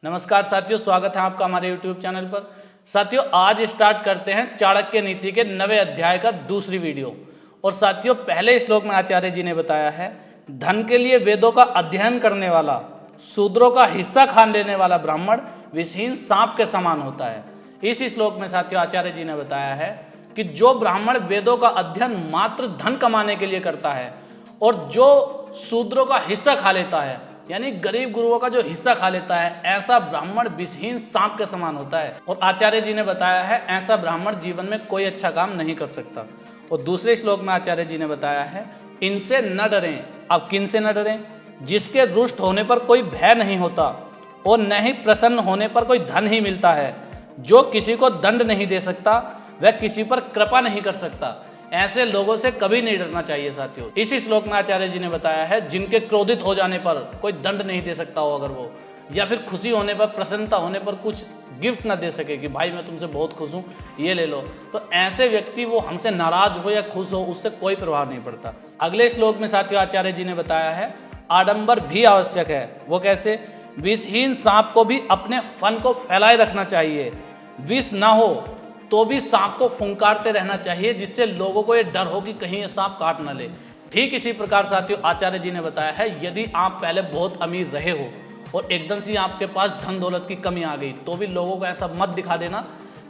नमस्कार साथियों, स्वागत है आपका हमारे YouTube चैनल पर। साथियों, आज स्टार्ट करते हैं चाणक्य नीति के 9वें अध्याय का दूसरी वीडियो। और साथियों, पहले श्लोक में आचार्य जी ने बताया है, धन के लिए वेदों का अध्ययन करने वाला, शूद्रों का हिस्सा खान लेने वाला ब्राह्मण विषहीन सांप के समान होता है। इस श्लोक में साथियों आचार्य जी ने बताया है कि जो ब्राह्मण वेदों का अध्ययन मात्र धन कमाने के लिए करता है और जो शूद्रों का हिस्सा खा लेता है, यानी गरीब गुरुओं का जो हिस्सा खा लेता है, ऐसा ब्राह्मण विषहीन सांप के समान होता है। और आचार्य जी ने बताया है, ऐसा ब्राह्मण जीवन में कोई अच्छा काम नहीं कर सकता। और दूसरे श्लोक में आचार्य जी ने बताया है, इनसे न डरें। अब किन से न डरें? जिसके रुष्ट होने पर कोई भय नहीं होता और न ही प्रसन्न होने पर कोई धन ही मिलता है, जो किसी को दंड नहीं दे सकता, वह किसी पर कृपा नहीं कर सकता। ऐसे लोगों से कभी नहीं डरना चाहिए साथियों। इसी श्लोक में आचार्य जी ने बताया है, जिनके क्रोधित हो जाने पर कोई दंड नहीं दे सकता हो अगर वो, या फिर खुशी होने पर, प्रसन्नता होने पर कुछ गिफ्ट ना दे सके कि भाई मैं तुमसे बहुत खुश हूँ, ये ले लो, तो ऐसे व्यक्ति वो हमसे नाराज हो या खुश हो, उससे कोई प्रभाव नहीं पड़ता। अगले श्लोक में साथियों आचार्य जी ने बताया है, आडंबर भी आवश्यक है। वो कैसे? विषहीन सांप को भी अपने फन को फैलाए रखना चाहिए। विष ना हो तो भी सांप को फुंकारते रहना चाहिए, जिससे लोगों को ये डर हो कि कहीं ये सांप काट ना ले। ठीक इसी प्रकार साथियों आचार्य जी ने बताया है, यदि आप पहले बहुत अमीर रहे हो और एकदम से आपके पास धन दौलत की कमी आ गई, तो भी लोगों को ऐसा मत दिखा देना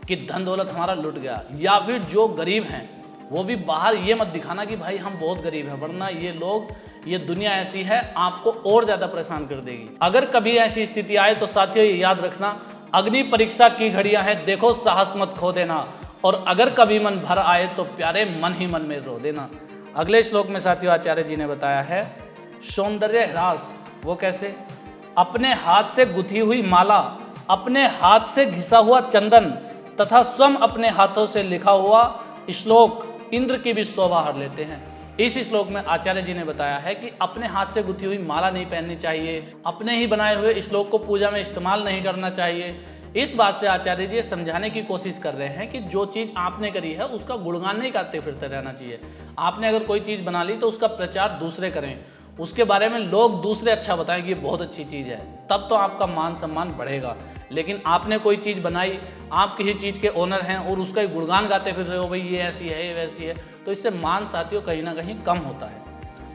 कि धन दौलत हमारा लुट गया। या फिर जो गरीब हैं वो भी बाहर ये मत दिखाना कि भाई हम बहुत गरीब हैं, वरना ये लोग, ये दुनिया ऐसी है, आपको और ज़्यादा परेशान कर देगी। अगर कभी ऐसी स्थिति आए तो साथियों ये याद रखना, अग्नि परीक्षा की घड़ियां हैं, देखो साहस मत खो देना। और अगर कभी मन भर आए तो प्यारे मन ही मन में रो देना। अगले श्लोक में साथियों आचार्य जी ने बताया है, सौंदर्य ह्रास। वो कैसे? अपने हाथ से गुथी हुई माला, अपने हाथ से घिसा हुआ चंदन तथा स्वयं अपने हाथों से लिखा हुआ श्लोक इंद्र की भी शोभा हर लेते हैं। इस श्लोक में आचार्य जी ने बताया है कि अपने हाथ से गुथी हुई माला नहीं पहननी चाहिए, अपने ही बनाए हुए श्लोक को पूजा में इस्तेमाल नहीं करना चाहिए। इस बात से आचार्य जी समझाने की कोशिश कर रहे हैं कि जो चीज़ आपने करी है उसका गुणगान नहीं करते फिरते रहना चाहिए। आपने अगर कोई चीज़ बना ली तो उसका प्रचार दूसरे करें, उसके बारे में लोग दूसरे अच्छा बताएं कि ये बहुत अच्छी चीज़ है, तब तो आपका मान सम्मान बढ़ेगा। लेकिन आपने कोई चीज़ बनाई, आप किसी चीज़ के ओनर हैं और उसका गुणगान गाते फिर रहे हो, भाई ये ऐसी है, ये वैसी है, तो इससे मान साथियों कहीं ना कहीं कम होता है।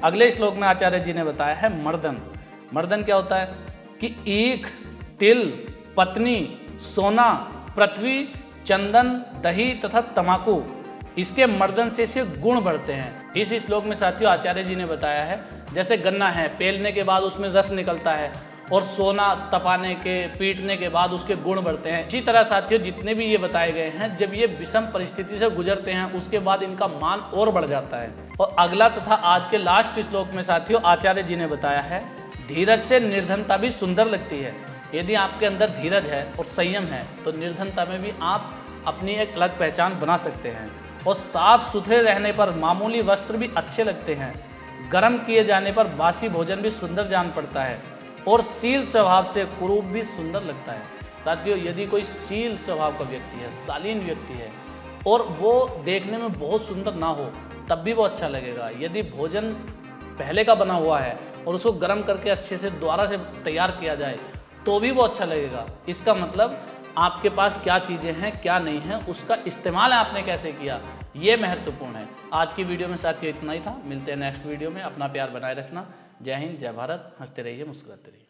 अगले श्लोक में आचार्य जी ने बताया है, मर्दन। मर्दन क्या होता है कि ईख, तिल, पत्नी, सोना, पृथ्वी, चंदन, दही तथा तंबाकू, इसके मर्दन से इसके गुण बढ़ते हैं। इस श्लोक में साथियों आचार्य जी ने बताया है, जैसे गन्ना है, पेलने के बाद उसमें रस निकलता है, और सोना तपाने के, पीटने के बाद उसके गुण बढ़ते हैं। इसी तरह साथियों जितने भी ये बताए गए हैं, जब ये विषम परिस्थिति से गुजरते हैं उसके बाद इनका मान और बढ़ जाता है। और अगला तथा आज के लास्ट श्लोक में साथियों आचार्य जी ने बताया है, धीरज से निर्धनता भी सुंदर लगती है। यदि आपके अंदर धीरज है और संयम है तो निर्धनता में भी आप अपनी एक अलग पहचान बना सकते हैं। और साफ सुथरे रहने पर मामूली वस्त्र भी अच्छे लगते हैं, गर्म किए जाने पर बासी भोजन भी सुंदर जान पड़ता है, और शील स्वभाव से कुरूप भी सुंदर लगता है। साथियों यदि कोई शील स्वभाव का व्यक्ति है, शालीन व्यक्ति है, और वो देखने में बहुत सुंदर ना हो तब भी वो अच्छा लगेगा। यदि भोजन पहले का बना हुआ है और उसको गर्म करके अच्छे से दोबारा से तैयार किया जाए तो भी वो अच्छा लगेगा। इसका मतलब आपके पास क्या चीज़ें हैं, क्या नहीं है, उसका इस्तेमाल आपने कैसे किया, ये महत्वपूर्ण है। आज की वीडियो में साथियों इतना ही था। मिलते हैं नेक्स्ट वीडियो में। अपना प्यार बनाए रखना। जय हिंद, जय भारत। हंसते रहिए, मुस्कुराते रहिए।